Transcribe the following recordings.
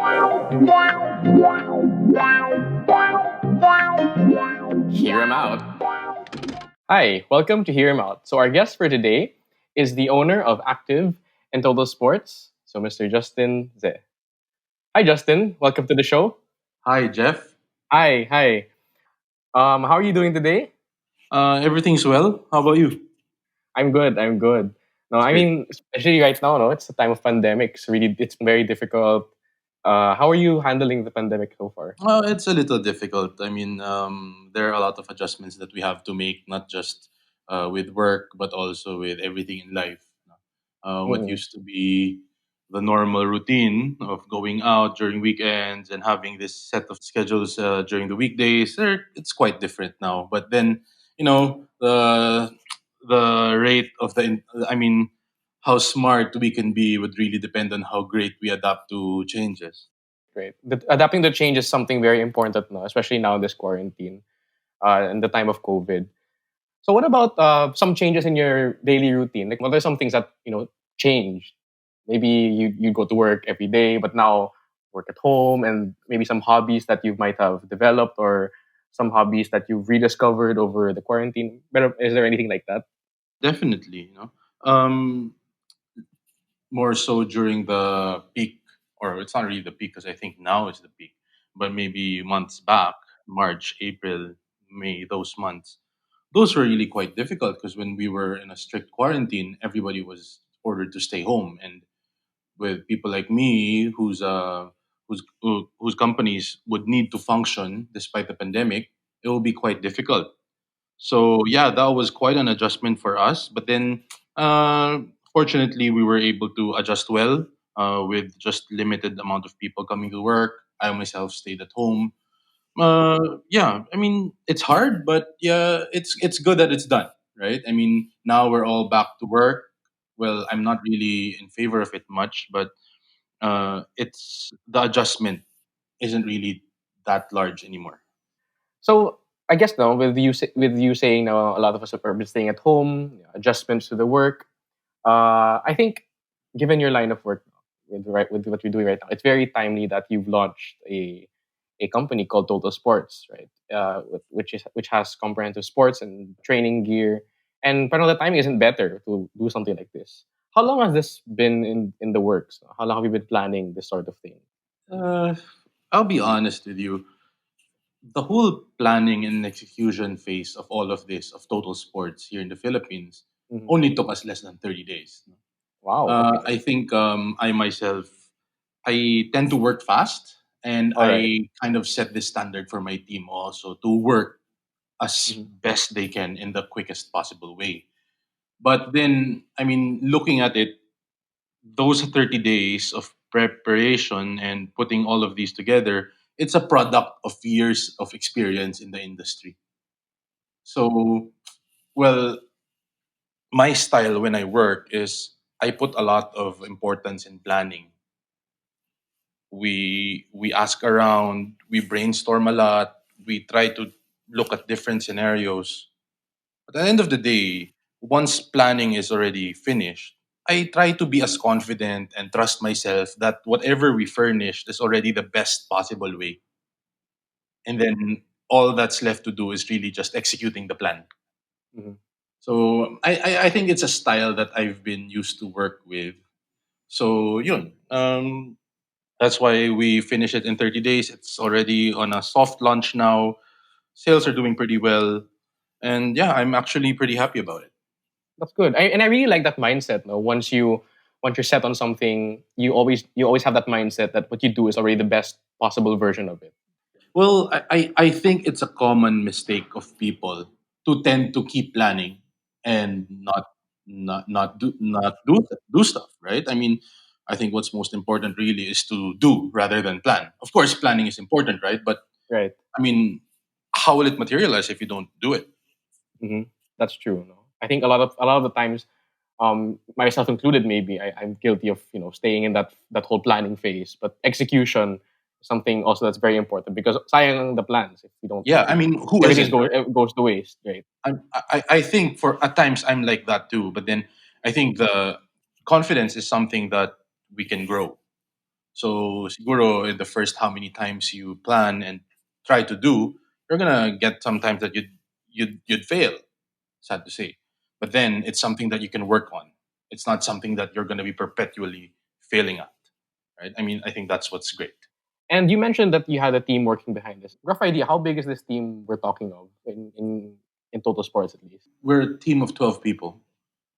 Hear him out. Hi, welcome to Hear him out. So our guest for today is the owner of Active and Total Sports, so Mr. Justinn Sze. Hi, Justin. Welcome to the show. Hi, Jeff. Hi. How are you doing today? Everything's well. How about you? I'm good. No, That's I great. mean, especially right now, no, it's a time of pandemic. It's very difficult. How are you handling the pandemic so far? It's a little difficult. I mean, there are a lot of adjustments that we have to make, not just with work, but also with everything in life. What Mm-mm. used to be the normal routine of going out during weekends and having this set of schedules during the weekdays, it's quite different now. But then, the rate of I mean, how smart we can be would really depend on how great we adapt to changes. Great. Adapting to change is something very important now, especially now in this quarantine, in the time of COVID. So what about some changes in your daily routine? Like what are some things that changed? Maybe you go to work every day, but now work at home, and maybe some hobbies that you might have developed, or some hobbies that you've rediscovered over the quarantine. But is there anything like that? Definitely, um, more so during the peak, or it's not really the peak because I think now is the peak, but maybe months back, March, April, May, those months, those were really quite difficult because when we were in a strict quarantine, everybody was ordered to stay home, and with people like me, whose companies would need to function despite the pandemic, it will be quite difficult. So yeah, that was quite an adjustment for us. But then, fortunately, we were able to adjust well with just limited amount of people coming to work. I myself stayed at home. Yeah, I mean it's hard, but yeah, it's good that it's done, right? I mean now we're all back to work. Well, I'm not really in favor of it much, but it's the adjustment isn't really that large anymore. So I guess now with you saying now a lot of us have been staying at home, adjustments to the work. I think, given your line of work with what you're doing right now, it's very timely that you've launched a company called Total Sports, right? Which has comprehensive sports and training gear, and but the timing isn't better to do something like this. How long has this been in the works? How long have you been planning this sort of thing? Uh, I'll be honest with you. The whole planning and execution phase of all of this, of Total Sports here in the Philippines, Mhm. only took us less than 30 days. Wow. Okay. I think I myself, I tend to work fast, and All right. I kind of set this standard for my team also to work as Mm-hmm. best they can in the quickest possible way. But then, I mean, looking at it, those 30 days of preparation and putting all of these together, it's a product of years of experience in the industry. So, well, my style when I work is I put a lot of importance in planning. We ask around, we brainstorm a lot, we try to look at different scenarios. But at the end of the day, once planning is already finished, I try to be as confident and trust myself that whatever we furnished is already the best possible way. And then all that's left to do is really just executing the plan. Mm-hmm. So I think it's a style that I've been used to work with. So yun, that's why we finish it in 30 days. It's already on a soft launch now. Sales are doing pretty well. And yeah, I'm actually pretty happy about it. That's good. And I really like that mindset. No, once you're set on something, you always have that mindset that what you do is already the best possible version of it. Well, I think it's a common mistake of people to tend to keep planning and not do stuff, right? I mean, I think what's most important really is to do rather than plan. Of course, planning is important, right? But Right. I mean, how will it materialize if you don't do it? Hmm. That's true. No, I think a lot of the times, myself included, maybe I'm guilty of staying in that whole planning phase, but execution is something also that's very important because sayang the plans if we don't Yeah, I execute. mean, who Everything isn't, right? goes to waste, right? I think for at times I'm like that too, but then I think the confidence is something that we can grow. So siguro in the first how many times you plan and try to do, you're gonna get sometimes that you'd fail. Sad to say, but then it's something that you can work on. It's not something that you're gonna be perpetually failing at, right? I mean, I think that's what's great. And you mentioned that you had a team working behind this. Rough idea, how big is this team we're talking of in total sports at least? We're a team of 12 people.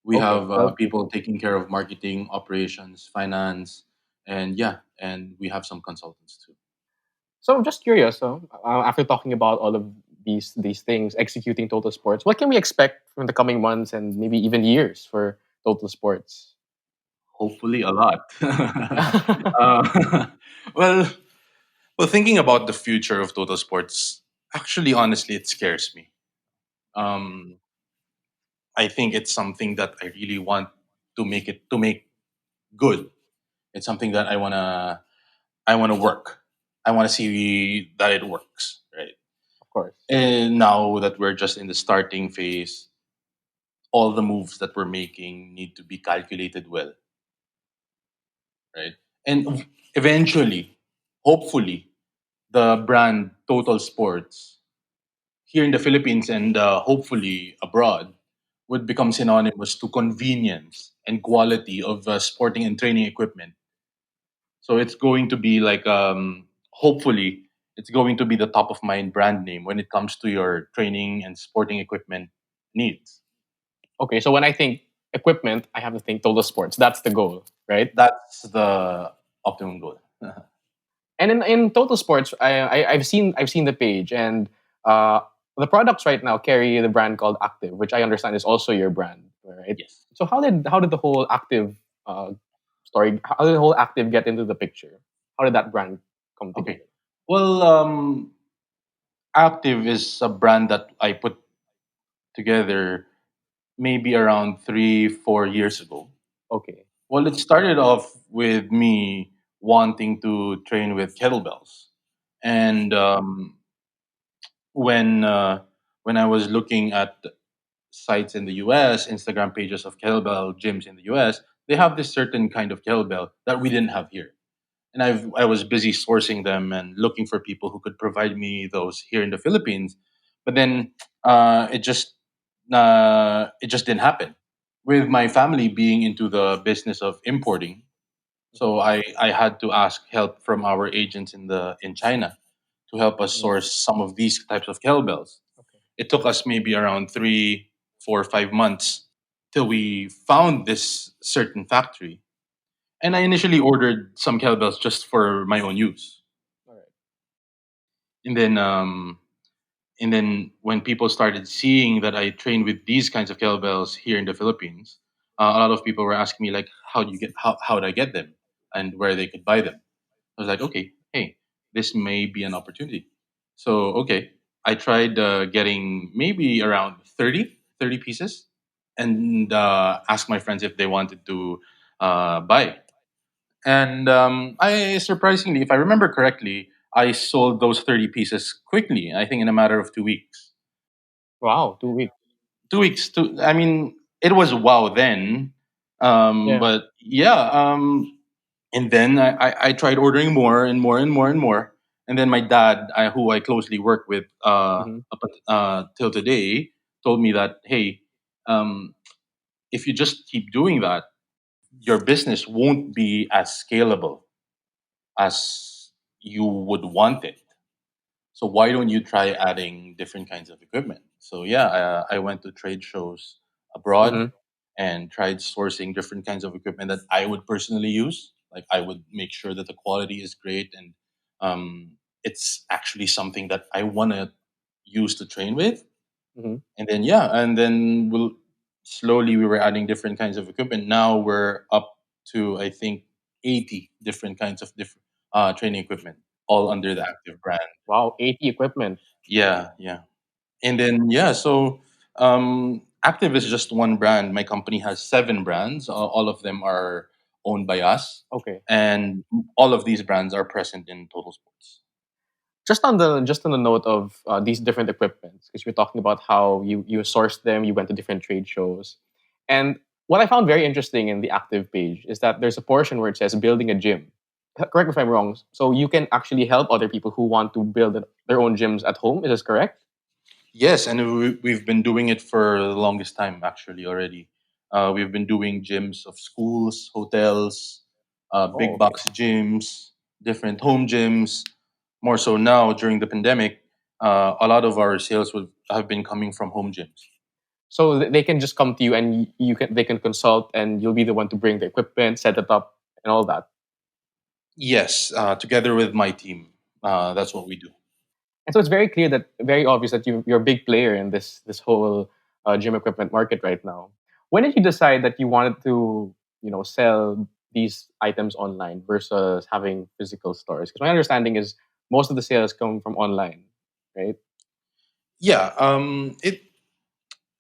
We Okay, have 12 people people. taking care of marketing, operations, finance, and yeah, and we have some consultants too. So I'm just curious, after talking about all of these things, executing total sports, what can we expect from the coming months and maybe even years for total sports? Hopefully, a lot. uh, well, well, thinking about the future of total sports, actually, honestly, it scares me. Um, I think it's something that I really want to make good. It's something that I wanna work. I wanna see that it works, right? Of course. And now that we're just in the starting phase, all the moves that we're making need to be calculated well, right? And eventually, hopefully, the brand Total Sports here in the Philippines and hopefully abroad would become synonymous to convenience and quality of sporting and training equipment. So it's going to be like, hopefully, it's going to be the top of mind brand name when it comes to your training and sporting equipment needs. Okay, so when I think equipment, I have to think total sports. That's the goal, right? That's the optimum goal. And in total sports, I've seen the page, and uh, the products right now carry the brand called Active, which I understand is also your brand, right? Yes. So how did the whole Active story? How did the whole Active get into the picture? How did that brand come Okay. together? Well, Active is a brand that I put together maybe around 3, 4 years ago. Okay. Well, it started off with me wanting to train with kettlebells, and when uh, when I was looking at sites in the US, Instagram pages of kettlebell gyms in the US, they have this certain kind of kettlebell that we didn't have here. And I was busy sourcing them and looking for people who could provide me those here in the Philippines. But then it just didn't happen. With my family being into the business of importing, Mhm. so I had to ask help from our agents in China to help us Mhm. source some of these types of kettlebells. Okay. It took us maybe around 3, 4, 5 months till we found this certain factory. And I initially ordered some kettlebells just for my own use. All right. And then when people started seeing that I train with these kinds of kettlebells here in the Philippines, a lot of people were asking me like, how do I get them and where they could buy them. I was like, okay, hey, this may be an opportunity. So okay, I tried getting maybe around 30 pieces and asked my friends if they wanted to buy. And I surprisingly, if I remember correctly, I sold those 30 pieces quickly. I think in a matter of 2 weeks. Wow, 2 weeks. 2 weeks. I mean, it was wow then. Yeah. But yeah. And then I tried ordering more and more and more and more. And then my dad, who I closely work with Hmm. till today, told me that, hey, um, if you just keep doing that, your business won't be as scalable as you would want it. So why don't you try adding different kinds of equipment? So yeah, I went to trade shows abroad Hmm. and tried sourcing different kinds of equipment that I would personally use. Like I would make sure that the quality is great and it's actually something that I want to use to train with. Hmm. And then yeah, and then we were adding different kinds of equipment. Now we're up to I think 80 different kinds of different training equipment, all under the Active brand. Wow, 80 equipment. Yeah, yeah. And then yeah, so Active is just one brand. My company has 7 brands. All of them are owned by us, Okay. and all of these brands are present in Total Sports. Just on the note of these different equipments, because you're talking about how you sourced them, you went to different trade shows, and what I found very interesting in the Active page is that there's a portion where it says building a gym. correct me if I'm wrong. So you can actually help other people who want to build their own gyms at home. Is this correct? Yes, and we've been doing it for the longest time actually already. We've been doing gyms of schools, hotels, Oh, big okay. box gyms, different home gyms. More so now during the pandemic, a lot of our sales would have been coming from home gyms. So they can just come to you and you can they can consult and you'll be the one to bring the equipment, set it up, and all that. Yes, together with my team, that's what we do. And so it's very clear that very obvious that you're a big player in this whole gym equipment market right now. When did you decide that you wanted to sell these items online versus having physical stores? Because my understanding is most of the sales come from online, right? Yeah,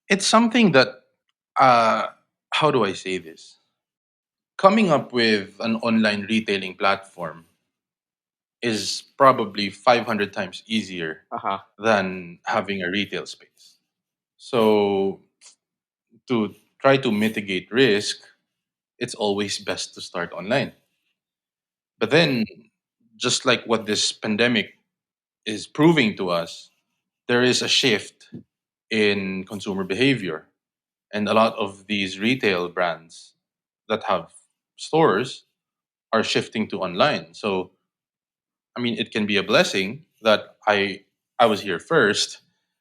it's something that uh, how do I say this? Coming up with an online retailing platform is probably 500 times easier Uh huh. than having a retail space. So, to try to mitigate risk, it's always best to start online. But then, just like what this pandemic is proving to us, there is a shift in consumer behavior. And a lot of these retail brands that have stores are shifting to online. So, I mean, it can be a blessing that I was here first,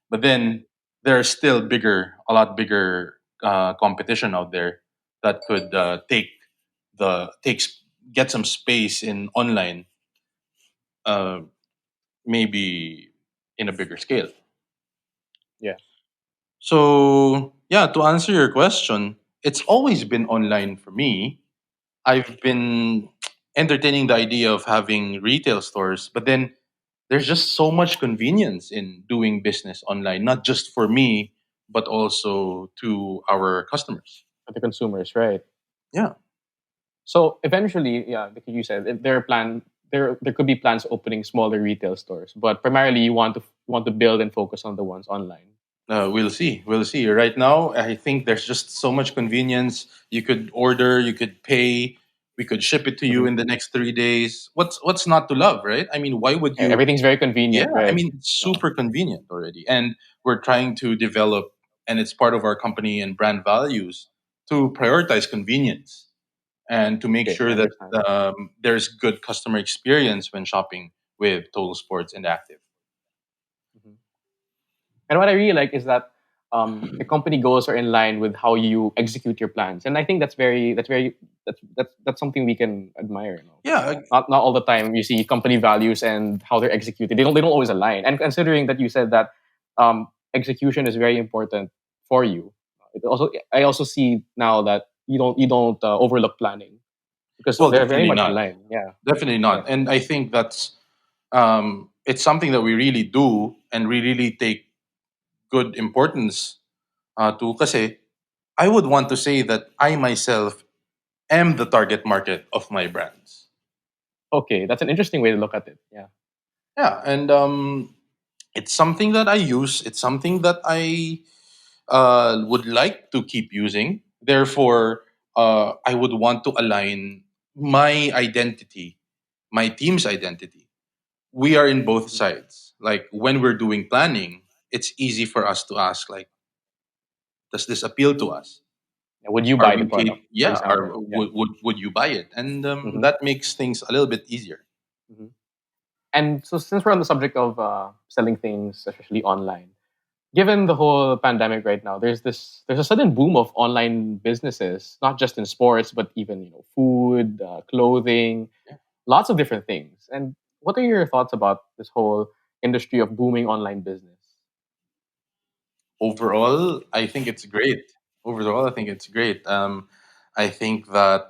but then there's still a lot bigger competition out there that could get some space in online, uh, maybe in a bigger scale. Yeah. So yeah, to answer your question, it's always been online for me. I've been entertaining the idea of having retail stores, but then there's just so much convenience in doing business online, not just for me, but also to our customers. For the consumers, right? Yeah. So eventually, yeah, like you said, there could be plans opening smaller retail stores, but primarily you want to build and focus on the ones online. We'll see. We'll see. Right now, I think there's just so much convenience. You could order, you could pay, we could ship it to you Mhm. in the next 3 days. What's not to love, right? I mean, why would you? Everything's very Yeah, convenient, I right? mean, it's No. super convenient already, and we're trying to develop, and it's part of our company and brand values to prioritize convenience and to make Okay, I sure that understand. there's good customer experience when shopping with Total Sports and Active. Mhm. And what I really like is that the company goals are in line with how you execute your plans, and I think that's something we can admire. Yeah, Not all the time you see company values and how they're executed. They don't always align. And considering that you said that execution is very important for you, I also see now that you don't overlook planning because well, they're very definitely much not. aligned. Yeah, Definitely yeah. not. And I think that's it's something that we really do and we really take good importance to. Kasi I would want to say that I myself am the target market of my brands. Okay, that's an interesting way to look at it. Yeah. Yeah, and it's something that I use. It's something that I would like to keep using. Therefore, I would want to align my identity, my team's identity. We are in both Mhm. sides. Like when we're doing planning, it's easy for us to ask, like, does this appeal to us? Yeah, would you Are buy the we product, for yeah? Are example? Yeah. would you buy it? And Hmm. that makes things a little bit easier. Hmm. And so, since we're on the subject of selling things, especially online, given the whole pandemic right now, there's a sudden boom of online businesses, not just in sports, but even food, clothing, lots of different things. And what are your thoughts about this whole industry of booming online business? Overall, I think it's great. Overall, I think it's great. I think that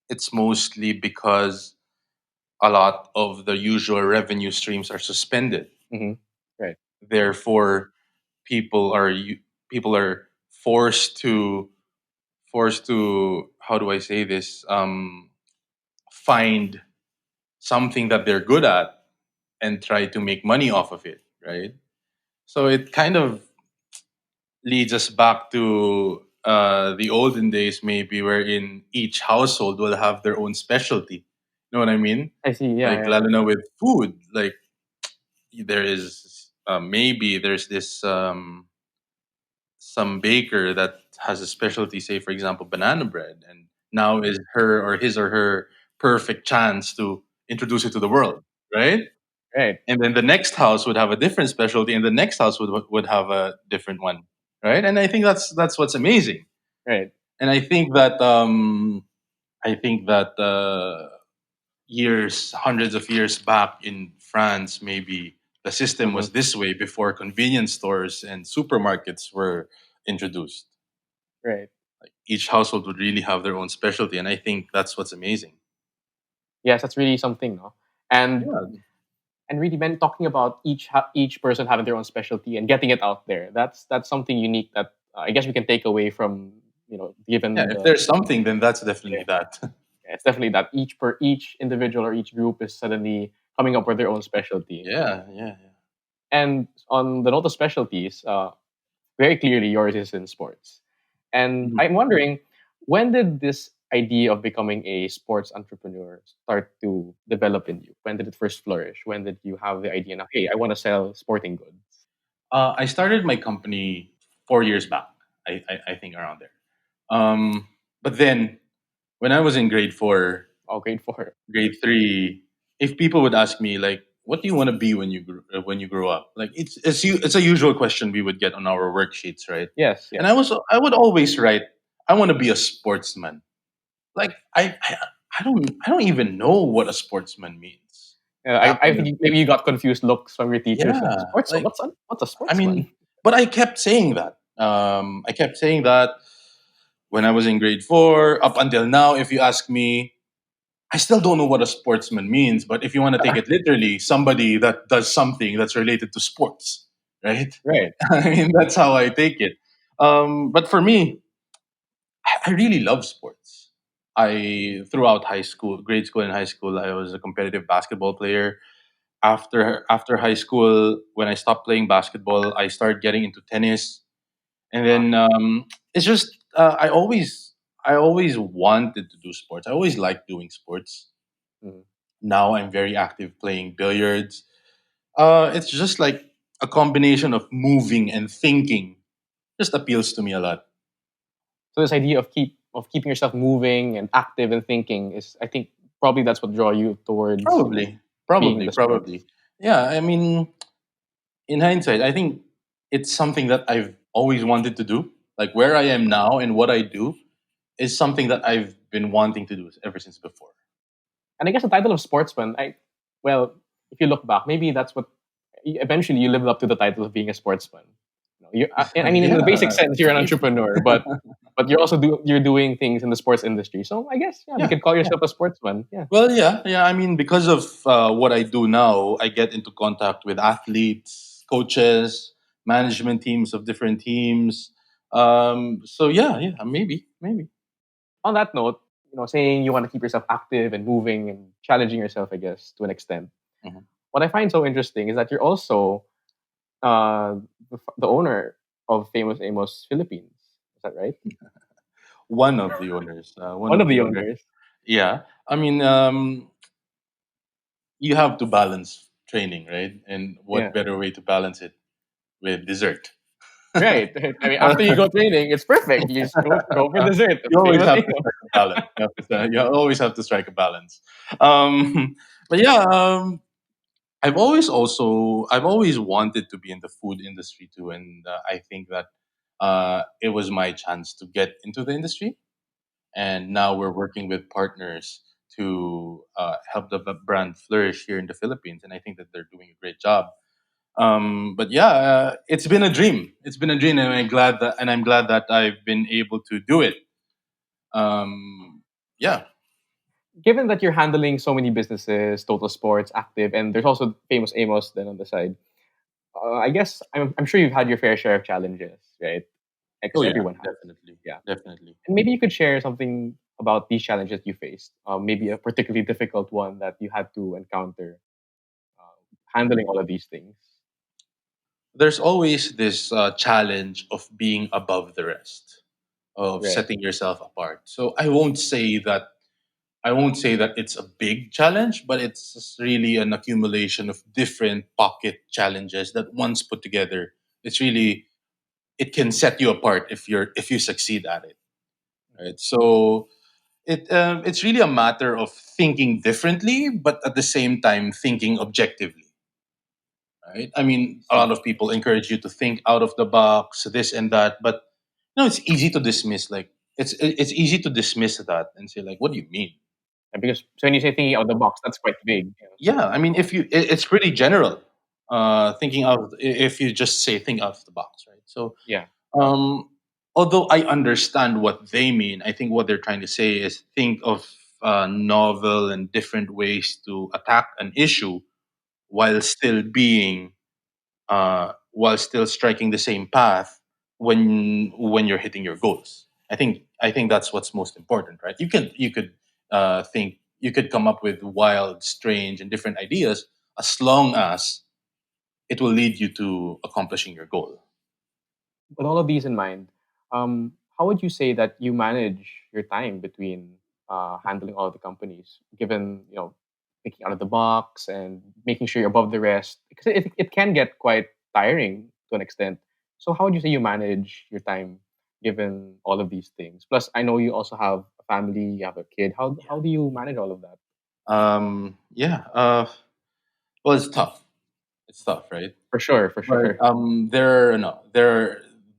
it's mostly because a lot of the usual revenue streams are suspended. Hmm. Right. Therefore, people are people are forced to, how do I say this, find something that they're good at and try to make money off of it, right? So it kind of leads us back to the olden days, maybe wherein each household will have their own specialty. You know what I mean? I see. Like Yeah, lalo na with food, like there is maybe there's this some baker that has a specialty, say for example, banana bread, and now is her or his or her perfect chance to introduce it to the world, right? yeah. Right, And then the next house would have a different specialty, and the next house would have a different one, right? And I think that's what's amazing. right. And I think that years, hundreds of years back in France, maybe the system Hmm. was this way before convenience stores and supermarkets were introduced. Right. Each household would really have their own specialty, and I think that's what's amazing. Yes, that's really something, no? And Yeah, and really, when talking about each person having their own specialty and getting it out there, that's something unique that I guess we can take away from, yeah. given If the there's something, then that's yeah, definitely that. it's definitely that each individual or each group is suddenly coming up with their own specialty. Yeah, yeah, yeah. And on the note of specialties, very clearly yours is in sports. And Mhm. I'm wondering, when did this idea of becoming a sports entrepreneur start to develop in you? When did it first flourish? When did you have the idea now, hey, I want to sell sporting goods? I started my company 4 years back. I think around there. But then when I was in grade four, Oh, grade four. grade three, if people would ask me like, "What do you want to be when you grow up?" Like it's a usual question we would get on our worksheets, right? Yes, And yes. I would always write, "I want to be a sportsman." Like I don't even know what a sportsman means back I when. think maybe you got confused looks from your teachers. Like, Yeah, sportsman? like What's a I sportsman? mean, but I kept saying that. I kept saying that when I was in grade four up until now. If you ask me, I still don't know what a sportsman means, but if you want to take it literally, somebody that does something that's related to sports, right? Right. I mean, that's how I take it. But for me, I really love sports. I throughout high school, grade school and high school, I was a competitive basketball player. After high school, when I stopped playing basketball, I started getting into tennis, and Uh, then it's just I always wanted to do sports. I always liked doing sports. mm. Now I'm very active playing billiards. It's just like a combination of moving and thinking. Just appeals to me a lot. So this idea of keeping yourself moving and active and thinking is, I think, probably that's what draw you towards Probably, being probably, into sports. probably. Yeah, I mean, in hindsight, I think it's something that I've always wanted to do. Like where I am now and what I do is something that I've been wanting to do ever since before. And I guess the title of sportsman, well, if you look back, maybe that's what eventually you lived up to the title of being a sportsman. I mean, in the basic Yeah, sense, you're an entrepreneur, but you're doing things in the sports industry. So I guess yeah, we yeah, could call yeah. yourself a sportsman. Yeah. Well, yeah, yeah. I mean, because of what I do now, I get into contact with athletes, coaches, management teams of different teams. So yeah, yeah, maybe, maybe. On that note, saying you want to keep yourself active and moving and challenging yourself, I guess, to an extent. Mhm. What I find so interesting is that you're also the owner of Famous Amos Philippines. Is that right? One of the owners, one One of of the the owners. owners. Yeah, I mean, you have to balance training, right? And what Yeah. better way to balance it with dessert? Right. Right. I mean, after you go training, it's perfect. You just go for dessert at You always Famous have to Amos. strike a balance. You always have to strike a balance. But yeah, I've always wanted to be in the food industry too, and I think that it was my chance to get into the industry. And now we're working with partners to help the brand flourish here in the Philippines, and I think that they're doing a great job. But yeah, it's been a dream. It's been a dream, and I'm glad that I've been able to do it. Yeah. Given that you're handling so many businesses, Total Sports, Active, and there's also Famous Amos then on the side, I guess I'm sure you've had your fair share of challenges, right? Oh Because yeah, everyone has. definitely, Yeah. definitely. And maybe you could share something about these challenges you faced. Maybe a particularly difficult one that you had to encounter handling all of these things. There's always this challenge of being above the rest, of Right. setting yourself apart. So I won't say that it's a big challenge, but it's just really an accumulation of different pocket challenges that once put together, it's really it can set you apart if you succeed at it. Right. So it's really a matter of thinking differently, but at the same time thinking objectively. Right. I mean, a See. lot of people encourage you to think out of the box, this and that, but it's easy to dismiss. Like it's easy to dismiss that and say like, what do you mean? And because so when you say thinking out of the box, that's quite big. Yeah, I mean, if it's pretty general. Thinking out if you just say think out of the box, right? So, Yeah. um, although I understand what they mean, I think what they're trying to say is think of novel and different ways to attack an issue while still being while still striking the same path when you're hitting your goals. I think that's what's most important, right? You could think you could come up with wild, strange, and different ideas as long as it will lead you to accomplishing your goal. With all of these in mind, how would you say that you manage your time between handling all of the companies, given thinking out of the box and making sure you're above the rest? Because it can get quite tiring to an extent. So how would you say you manage your time given all of these things? Plus, I know you also have a family, you have a kid. How do you manage all of that? Yeah. Well, it's tough. It's tough, right? For sure, for But sure.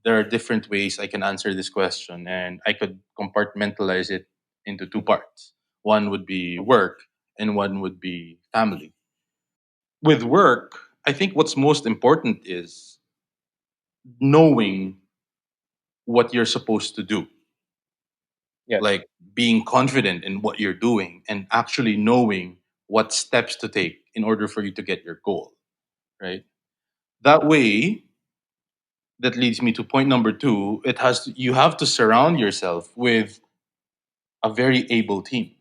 there are different ways I can answer this question, and I could compartmentalize it into two parts. One would be work, and one would be family. With work, I think what's most important is knowing what you're supposed to do, Yes. like being confident in what you're doing, and actually knowing what steps to take in order for you to get your goal. Right. That way, that leads me to point number two. You have to surround yourself with a very able team,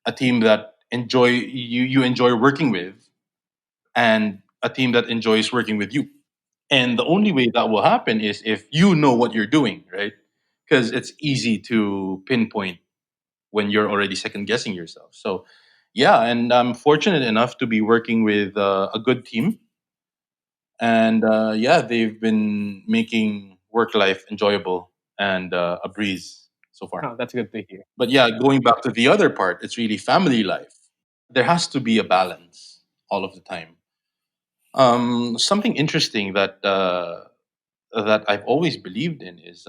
a team that you enjoy working with, and a team that enjoys working with you. And the only way that will happen is if you know what you're doing, right? Because it's easy to pinpoint when you're already second guessing yourself. So yeah, and I'm fortunate enough to be working with a good team, and yeah, they've been making work life enjoyable and a breeze so far. Oh, that's good to hear. But yeah, going back to the other part, it's really family life. There has to be a balance all of the time. Something interesting that I've always believed in is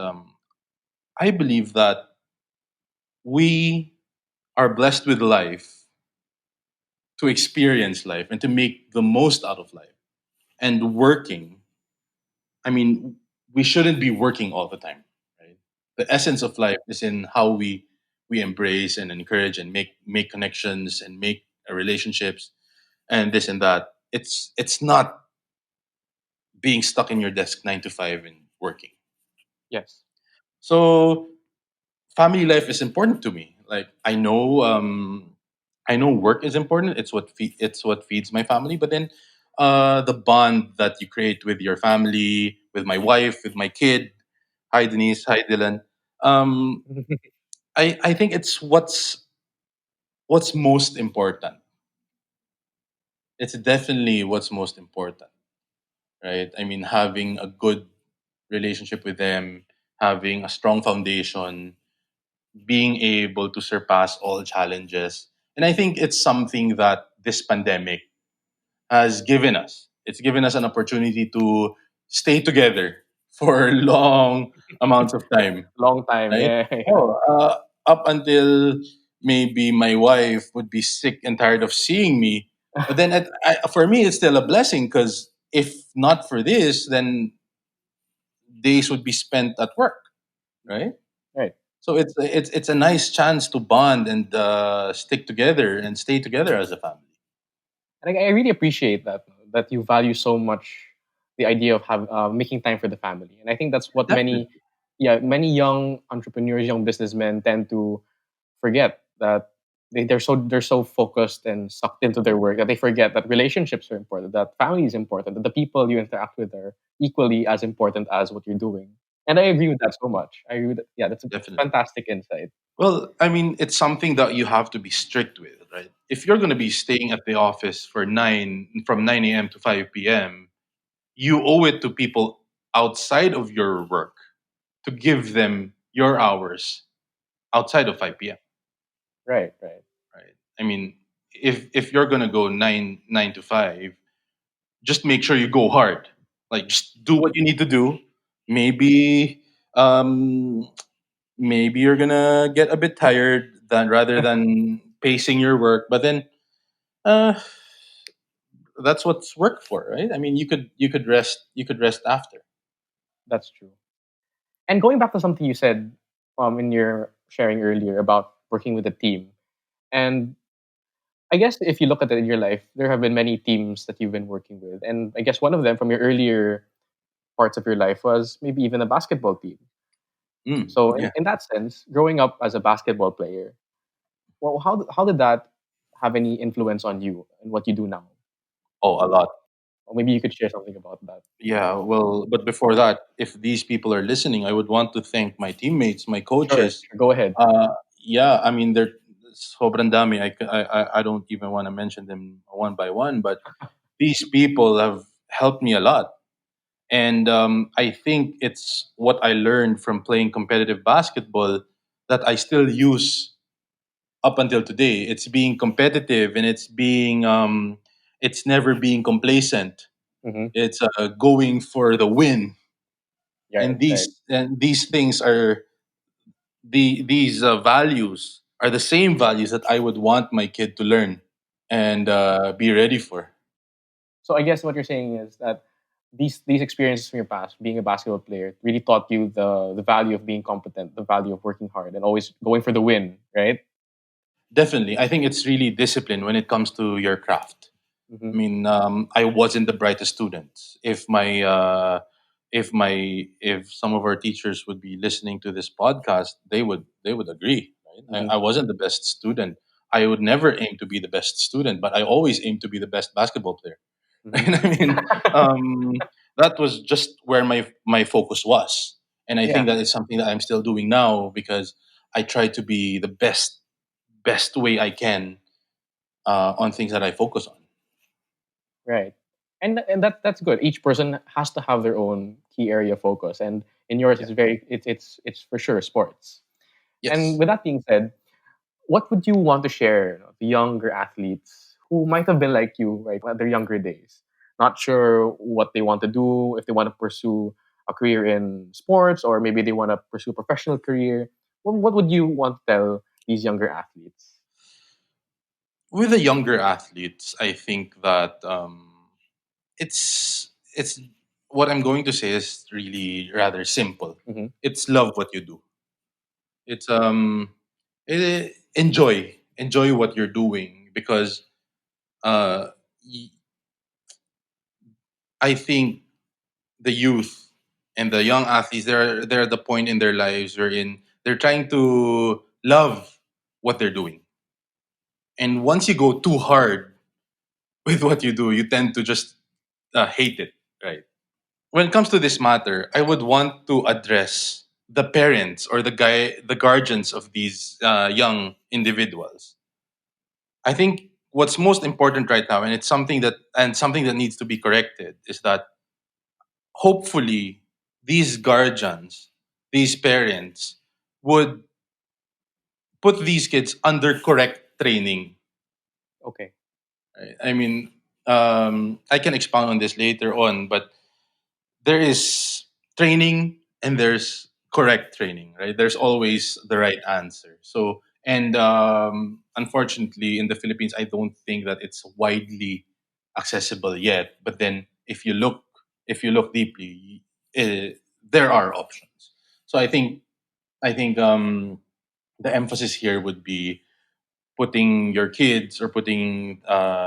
I believe that we are blessed with life to experience life and to make the most out of life. And working, I mean, we shouldn't be working all the time, right? The essence of life is in how we embrace and encourage and make connections and make relationships and this and that. It's not being stuck in your desk 9 to 5 and working. Yes. So family life is important to me. Like I know work is important. It's what feeds my family. But then the bond that you create with your family, with my wife, with my kid. Hi Denise. Hi Dylan. Um, I think it's what's most important. It's definitely what's most important, right? I mean, having a good relationship with them, having a strong foundation, being able to surpass all challenges. And I think it's something that this pandemic has given us. It's given us an opportunity to stay together for long amounts of time, Long time. right? Yeah. Yeah. Oh, up until maybe my wife would be sick and tired of seeing me. But then for me, it's still a blessing because if not for this, then days would be spent at work, right? Right. So it's a nice chance to bond and stick together and stay together as a family. And I really appreciate that you value so much the idea of making time for the family. And I think that's what Definitely. many young entrepreneurs, young businessmen tend to forget that they're so focused and sucked into their work that they forget that relationships are important, that family is important, that the people you interact with are equally as important as what you're doing. And I agree with that so much. I agree with that. Yeah, that's a Definitely. fantastic insight. Well, I mean, it's something that you have to be strict with, right? If you're going to be staying at the office for from 9 a.m. to 5 p.m., you owe it to people outside of your work to give them your hours outside of 5 p.m., Right, right. right? I mean, if you're going to go 9 to 5, just make sure you go hard. Like, just do what you need to do. Maybe um maybe you're gonna get a bit tired than rather than pacing your work, but then uh that's what's work for, right? I mean, you could rest after. That's true. And going back to something you said in your sharing earlier about working with a team, and I guess if you look at it in your life, there have been many teams that you've been working with, and I guess one of them from your earlier parts of your life was maybe even a basketball team. So Yeah. in that sense, growing up as a basketball player, well, how did that have any influence on you and what you do now? Oh, a lot. Or maybe you could share something about that. Yeah, well, but before that, if these people are listening, I would want to thank my teammates, my Sure, coaches. sure. Go ahead. Yeah, I mean, they're sobrang dami. I don't even want to mention them one by one, but these people have helped me a lot. And I think it's what I learned from playing competitive basketball that I still use up until today. It's being competitive, and it's never being complacent. Mm-hmm. It's going for the win. Right, And right. these things are these values are the same values that I would want my kid to learn and be ready for. So I guess what you're saying is that these experiences from your past, being a basketball player, really taught you the value of being competent, the value of working hard, and always going for the win, right? Definitely, I think it's really discipline when it comes to your craft. Mm-hmm. I mean, I wasn't the brightest student. If some of our teachers would be listening to this podcast, they would agree. Right? Mm-hmm. I wasn't the best student. I would never aim to be the best student, but I always aim to be the best basketball player. Mm-hmm. And I mean, that was just where my focus was, and I Yeah, think that is something that I'm still doing now because I try to be the best way I can on things that I focus on. right. And that's good. Each person has to have their own key area of focus, and in yours, Yeah. it's for sure sports. And Yes. with that being said, what would you want to share to younger athletes who might have been like you, right, at their younger days, not sure what they want to do, if they want to pursue a career in sports or maybe they want to pursue a professional career? What would you want to tell these younger athletes? With the younger athletes, I think that it's what I'm going to say is really rather simple. Hmm. It's love what you do. It's enjoy what you're doing because uh, y- I think the youth and the young athletes they're at the point in their lives wherein they're trying to love what they're doing, and once you go too hard with what you do, you tend to just hate it, right? When it comes to this matter, I would want to address the parents or the guardians of these young individuals. I think what's most important right now, and it's something that needs to be corrected, is that hopefully these guardians, these parents, would put these kids under correct training. Okay. Right? I mean, I can expound on this later on, but there is training and there's correct training, right? There's always the right answer. So, and unfortunately, in the Philippines, I don't think that it's widely accessible yet. But then, if you look deeply, there are options. So, I think the emphasis here would be putting your kids or putting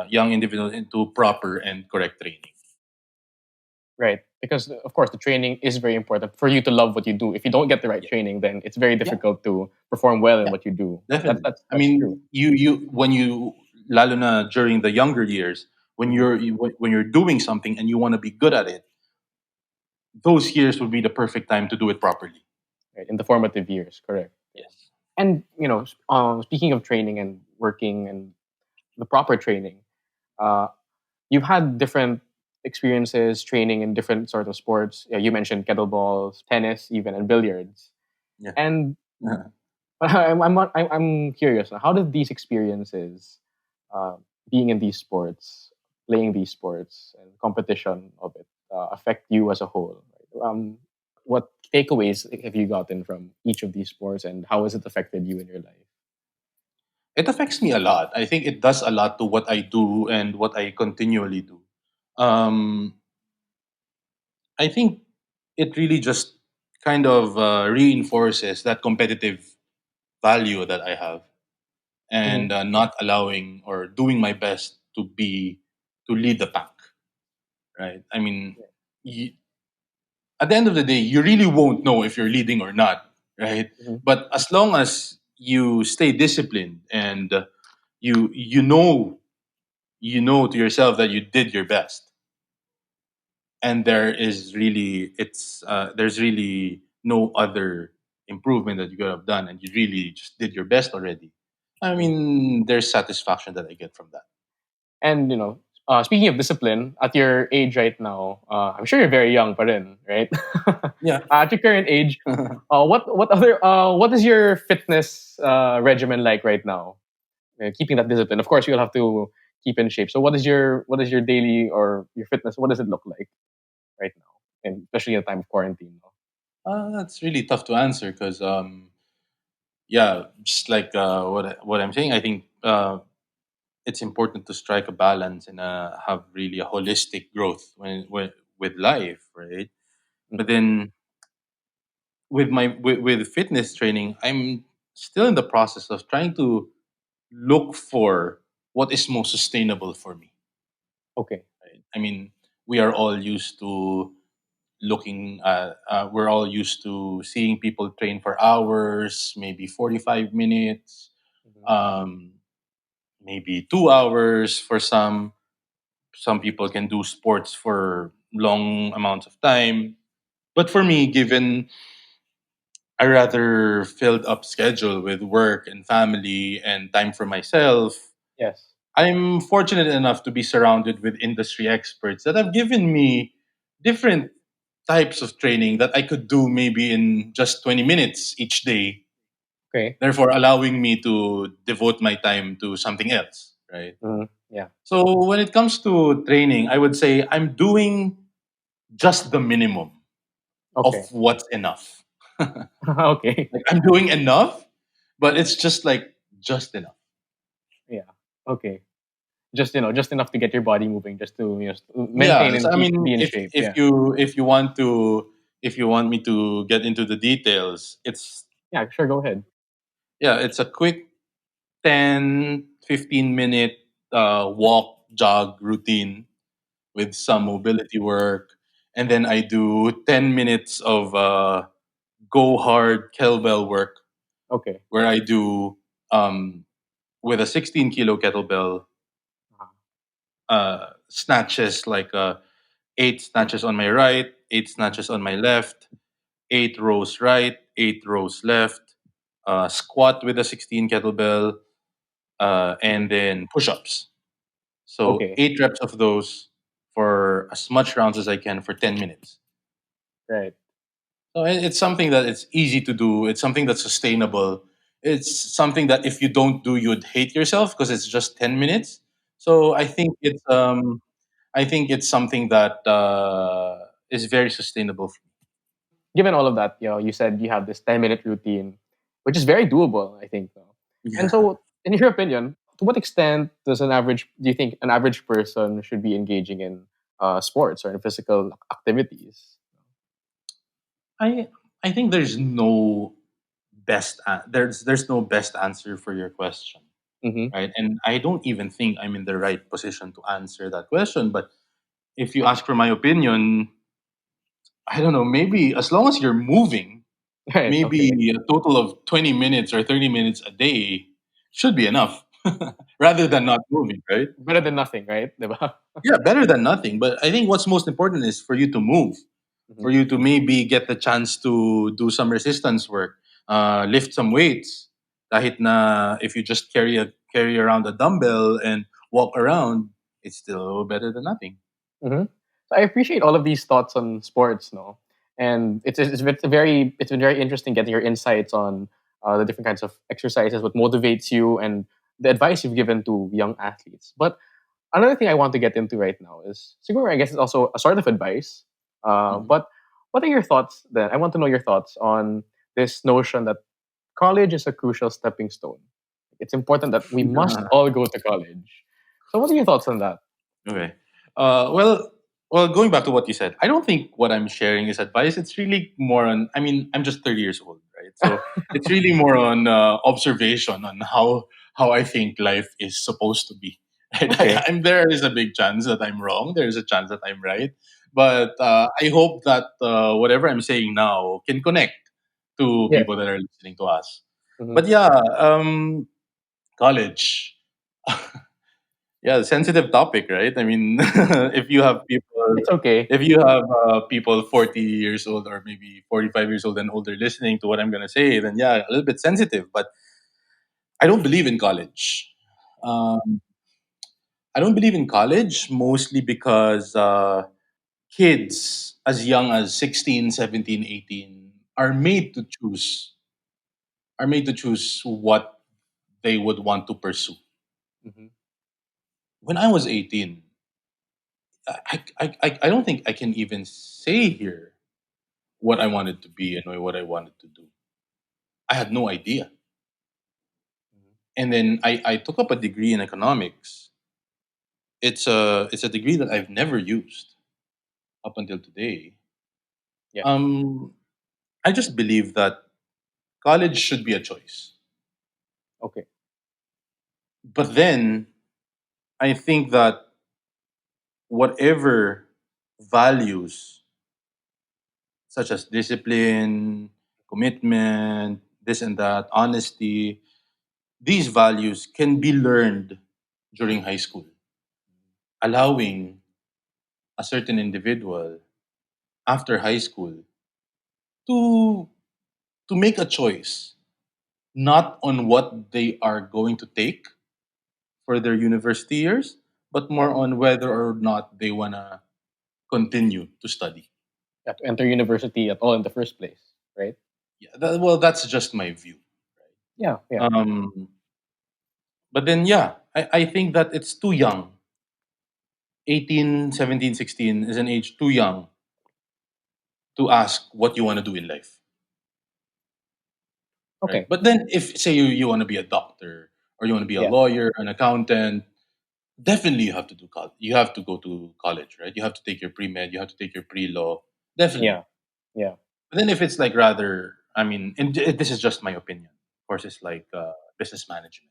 young individuals into proper and correct training. Right. Because of course the training is very important for you to love what you do. If you don't get the right Yeah, training, then it's very yeah, difficult to perform well in yeah. what you do. That's Definitely. that's I that's true. mean, you when you lalo na during the younger years when Hmm. when you're doing something and you want to be good at it, those years would be the perfect time to do it properly. Right, in the formative years, correct. Yeah. Yes. And speaking of training and working and the proper training, uh, you've had different experiences training in different sort of sports. Yeah, you mentioned kettlebells, tennis, even and billiards. Yeah. And I'm curious. How did these experiences, uh, being in these sports, playing these sports, and competition of it, affect you as a whole? What takeaways have you gotten from each of these sports, and how has it affected you in your life? It affects me a lot. I think it does a lot to what I do and what I continually do. Um, I think it really just kind of reinforces that competitive value that I have, Hmm. and not allowing or doing my best to lead the pack. Right. I mean, you, at the end of the day, you really won't know if you're leading or not. Right. Hmm. But as long as you stay disciplined and you know to yourself that you did your best, and there's really no other improvement that you could have done, and you really just did your best already. I mean, there's satisfaction that I get from that. And speaking of discipline, at your age right now, I'm sure you're very young, but in right Yeah. at your current age, what is your fitness regimen like right now? Keeping that discipline, of course, you'll have to keep in shape. So, what is your daily or your fitness? What does it look like right now, and especially in the time of quarantine? No? That's really tough to answer because, yeah, just like what I'm saying, I think it's important to strike a balance and have really a holistic growth when with life, right? But Mhm. then with fitness training, I'm still in the process of trying to look for what is most sustainable for me. Okay. Right? I mean, we are all used to we're all used to seeing people train for hours, maybe 45 minutes, Mhm. um, maybe 2 hours for some. Some people can do sports for long amounts of time. But for me, given a rather filled up schedule with work and family and time for myself, Yes. I'm fortunate enough to be surrounded with industry experts that have given me different types of training that I could do maybe in just 20 minutes each day, Okay. therefore allowing me to devote my time to something else, right? Mhm. Yeah. So when it comes to training, I would say I'm doing just the minimum of Okay. what's enough. Like Okay. I'm doing enough, but it's just like just enough. Yeah. Okay. Just enough to get your body moving, just to Yeah, maintain and I keep mean, be in if shape. if Yeah. you if you want to if you want me to get into the details, Yeah. Sure. Go ahead. it's a quick 10-15 minute walk jog routine with some mobility work, and then I do 10 minutes of go hard kettlebell work Okay. where I do um, with a 16 kilo kettlebell Uh-huh. snatches, like 8 snatches on my right, 8 snatches on my left, 8 rows right, 8 rows left, squat with a 16 kettlebell, Mhm. and then push ups. So Okay. 8 reps of those for as much rounds as I can for 10 minutes. Right. So it's something that it's easy to do. It's something that's sustainable. It's something that if you don't do, you'd hate yourself because it's just 10 minutes. So I think it's something that is very sustainable. Given all of that, you said you have this 10-minute routine, which is very doable, I think. No? And Yeah. so, in your opinion, to what extent do you think an average person should be engaging in sports or in physical activities? I I think there's no best answer for your question, Mm-hmm. right? And I don't even think I'm in the right position to answer that question. But if you ask for my opinion, I don't know. Maybe as long as you're moving, Right. maybe Okay. a total of 20 minutes or 30 minutes a day should be enough, rather than not moving, right? Better than nothing, right? Diba? Yeah, better than nothing. But I think what's most important is for you to move. Hmm. for you to maybe get the chance to do some resistance work, lift some weights. Kahit na if you just carry around a dumbbell and walk around, it's still better than nothing. Hmm. So I appreciate all of these thoughts on sports, no, and it's been very interesting getting your insights on the different kinds of exercises, what motivates you, and the advice you've given to young athletes. But another thing I want to get into right now is siguro I guess it's also a sort of advice. Mhm. But what are your thoughts then? I want to know your thoughts on this notion that college is a crucial stepping stone. It's important that we must all go to college. So what are your thoughts on that? Okay. Well, going back to what you said, I don't think what I'm sharing is advice. It's really more on. I mean, I'm just 30 years old, right? So it's really more on observation on how I think life is supposed to be. Right? Okay. There is a big chance that I'm wrong. There is a chance that I'm right. But I hope that whatever I'm saying now can connect to Yes. people that are listening to us. Hmm. But yeah, college. Yeah, sensitive topic, right? I mean, if you have people, It's okay. if you have people 40 years old or maybe 45 years old and older listening to what I'm gonna say, then yeah, a little bit sensitive. But I don't believe in college. Um, I don't believe in college mostly because kids as young as 16, 17, 18 are made to choose what they would want to pursue. Hmm. When I was 18, I don't think I can even say here what I wanted to be and what I wanted to do. I had no idea. And then I took up a degree in economics. It's a degree that I've never used up until today. Yeah. Um, I just believe that college should be a choice. Okay. But then I think that whatever values such as discipline, commitment, this and that, honesty, these values can be learned during high school, allowing a certain individual after high school to make a choice not on what they are going to take for their university years, but Yeah. more on whether or not they want to continue to study. Yeah. To enter university at all in the first place, right? Yeah, well, that's just my view. Yeah. Yeah. But then, yeah, I think that it's too young. 18, 17, 16 is an age too young to ask what you want to do in life, right? Okay. But then, if say you want to be a doctor or you want to be a Yeah. lawyer, an accountant, definitely you have to do college. You have to go to college, right? You have to take your pre med. You have to take your pre law. Definitely. Yeah. Yeah. But then, if it's like rather, I mean, and this is just my opinion. Of course, it's like business management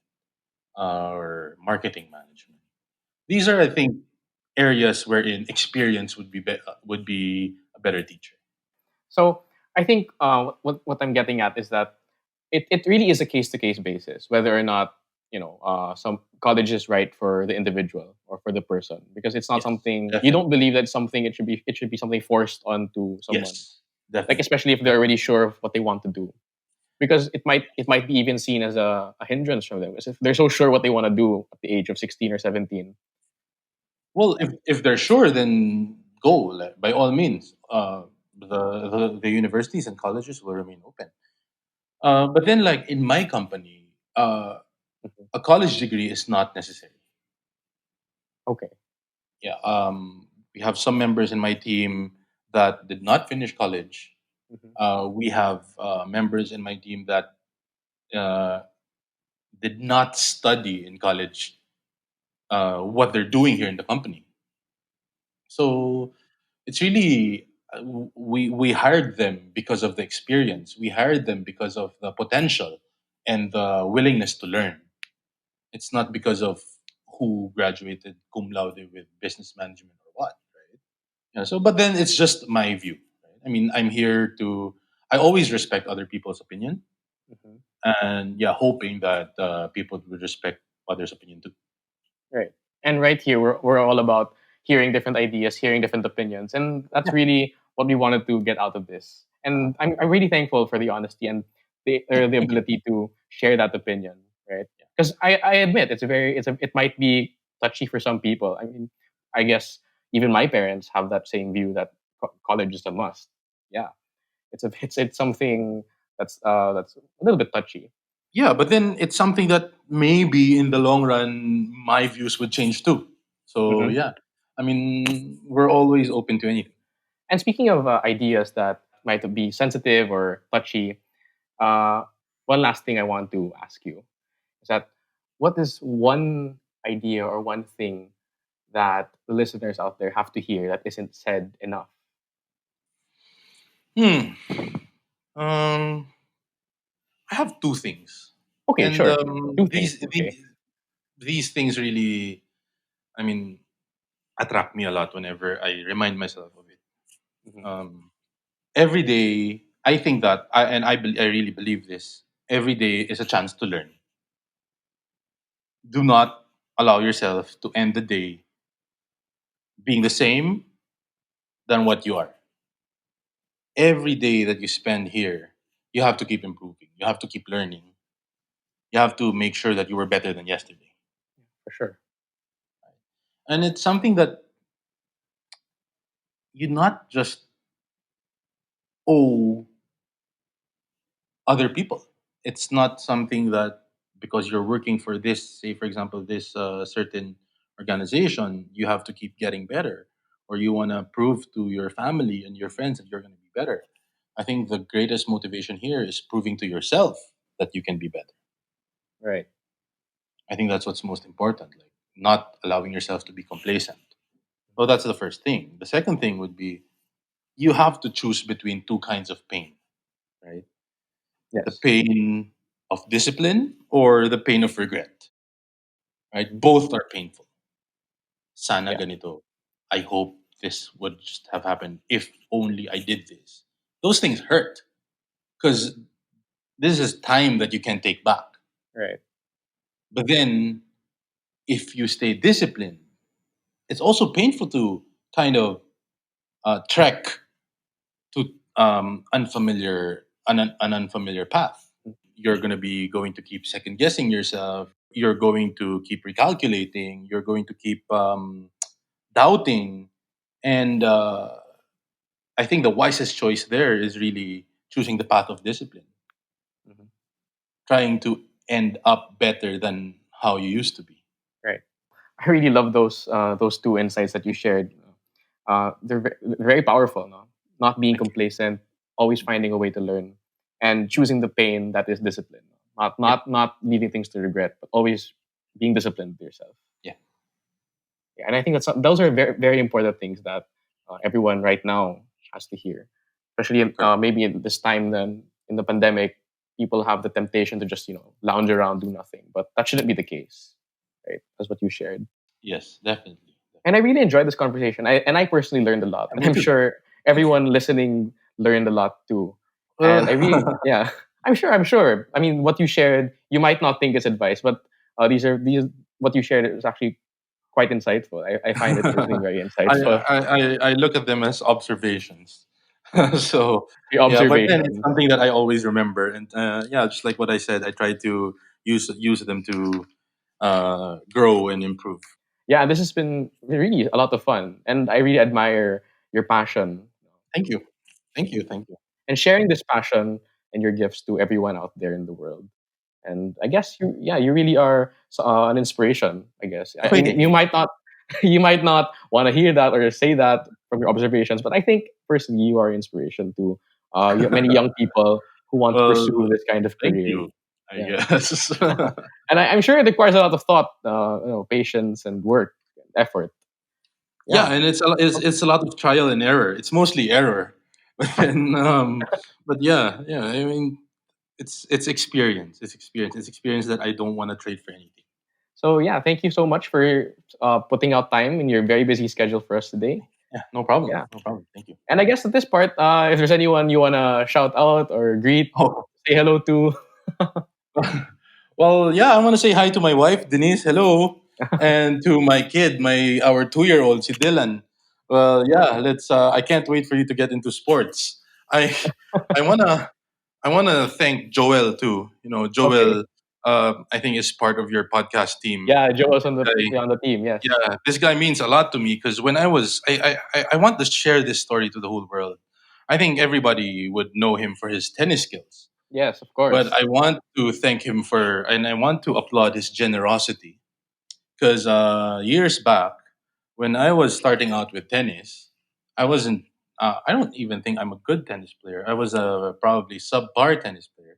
or marketing management. These are, I think, areas wherein experience would be a better teacher. So I think what I'm getting at is that it really is a case to case basis whether or not some college is right for the individual or for the person, because it's not Yes, something you definitely. don't believe that it's something it should be something forced onto someone, Yes, like definitely. especially if they're already sure of what they want to do, because it might be even seen as a hindrance from them, because if they're so sure what they want to do at the age of 16 or 17. Well, if they're sure, then go like, by all means. The universities and colleges will remain open. But then, like in my company, Mhm. a college degree is not necessary. Okay. Yeah. We have some members in my team that did not finish college. Hmm. We have members in my team that uh, did not study in college what they're doing here in the company. So it's really we hired them because of the experience. We hired them because of the potential and the willingness to learn. It's not because of who graduated cum laude with business management or what, right? Yeah. So, but then it's just my view. Right? I mean, I'm here to. I always respect other people's opinion, Hmm. and yeah, hoping that people would respect others' opinion too. Right. And right here, we're all about hearing different ideas, hearing different opinions. And that's Yeah. really what we wanted to get out of this. And I'm really thankful for the honesty and the Thank you. ability to share that opinion, right? Because I admit it might be touchy for some people. I mean, I guess even my parents have that same view that college is a must. Yeah, it's something that's a little bit touchy. Yeah, but then it's something that maybe in the long run my views would change too. So Hmm. yeah, I mean we're always open to anything. And speaking of ideas that might be sensitive or touchy, uh, one last thing I want to ask you is that what is one idea or one thing that the listeners out there have to hear that isn't said enough? Hmm. Um, I have two things, Okay, and sure. Two things. Okay. these things really, I mean, attract me a lot whenever I remind myself of it. Hmm. Um, every day, I think that, I really believe this. Every day is a chance to learn. Do not allow yourself to end the day being the same than what you are. Every day that you spend here, you have to keep improving. You have to keep learning. You have to make sure that you were better than yesterday. For sure. And it's something that you not just owe other people. It's not something that because you're working for this, say for example, this certain organization, you have to keep getting better, or you want to prove to your family and your friends that you're going to be better. I think the greatest motivation here is proving to yourself that you can be better. Right. I think that's what's most important, like not allowing yourself to be complacent. So that's the first thing. The second thing would be you have to choose between two kinds of pain, right? The Yes. pain of discipline or the pain of regret, right? Both are painful. Sana Yeah. ganito. I hope this would just have happened if only I did this. Those things hurt because this is time that you can take back. Right. But then if you stay disciplined, it's also painful to kind of trek to an unfamiliar path. You're going to be going to keep second guessing yourself. You're going to keep recalculating. You're going to keep doubting. And I think the wisest choice there is really choosing the path of discipline, Hmm. trying to end up better than how you used to be. Right. I really love those two insights that you shared. They're very powerful. No? Not being Thank you. complacent, always finding a way to learn, and choosing the pain that is discipline. Not Yep. not not leaving things to regret, but always being disciplined with yourself. Yeah. Yeah, and I think those are very very important things that everyone right now has to hear, especially Correct. maybe in this time then in the pandemic, people have the temptation to just lounge around, do nothing, but that shouldn't be the case, right? That's what you shared. Yes, definitely. And I really enjoyed this conversation. I personally learned a lot, and Me I'm too. sure everyone listening learned a lot too. And I really, Uh, yeah, I'm sure. I'm sure. I mean, what you shared, you might not think is advice, but these what you shared is actually quite insightful. I find it personally very insightful. I look at them as observations. So The yeah, but then it's observation. something that I always remember, and yeah, just like what I said, I try to use them to grow and improve. Yeah, this has been really a lot of fun, and I really admire your passion Thank you, thank you, thank you. and sharing this passion and your gifts to everyone out there in the world. And I guess you really are an inspiration. I guess I mean you Hey, might not you might not want to hear that or say that from your observations, but I think personally you are inspiration to many young people who want to well, pursue this kind of thank career. you. I Yeah, guess. and I'm sure it requires a lot of thought, patience and work, and effort. Yeah, Yeah. and it's a lot of trial and error. It's mostly error, but then but yeah, yeah. I mean, it's experience. It's experience. It's experience that I don't want to trade for anything. So yeah, thank you so much for putting out time in your very busy schedule for us today. Yeah, no problem. Yeah. No problem. Thank you. And I guess at this part, if there's anyone you wanna shout out or greet, Oh, say hello to. well, yeah. I want to say hi to my wife, Denise. Hello, and to my kid, my our 2-year old, si Dylan. Well, yeah, let's. I can't wait for you to get into sports. I I wanna I wanna thank Joel too. You know, Okay. Joel. I think is part of your podcast team. Yeah, Joe was Guy, on the team. Yes. yeah, this guy means a lot to me because when I was, I want to share this story to the whole world. I think everybody would know him for his tennis skills, Yes, of but course. I want to thank him for, and I want to applaud his generosity because years back when I was starting out with tennis, I wasn't. I don't even think I'm a good tennis player. I was a probably subpar tennis player.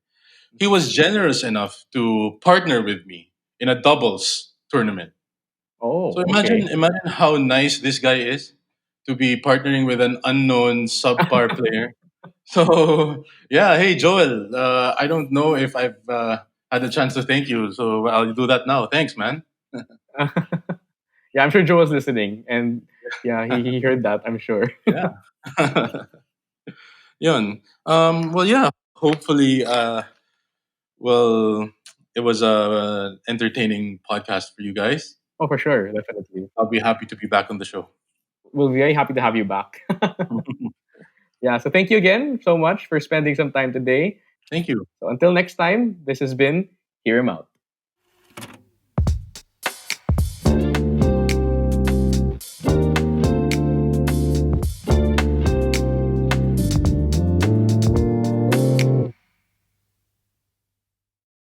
He was generous enough to partner with me in a doubles tournament. So Oh, okay. imagine how nice this guy is to be partnering with an unknown subpar player. So yeah, hey Joel, I don't know if I've had a chance to thank you, so I'll do that now. Thanks, man. Yeah, I'm sure Joe was listening, and yeah, he heard that. I'm sure. Yeah. Yun. Well, yeah. Hopefully, well, it was a entertaining podcast for you guys. Oh, for sure, definitely. I'll be happy to be back on the show. We'll be very happy to have you back. Yeah. So thank you again so much for spending some time today. Thank you. So until next time, this has been Hear Him Out.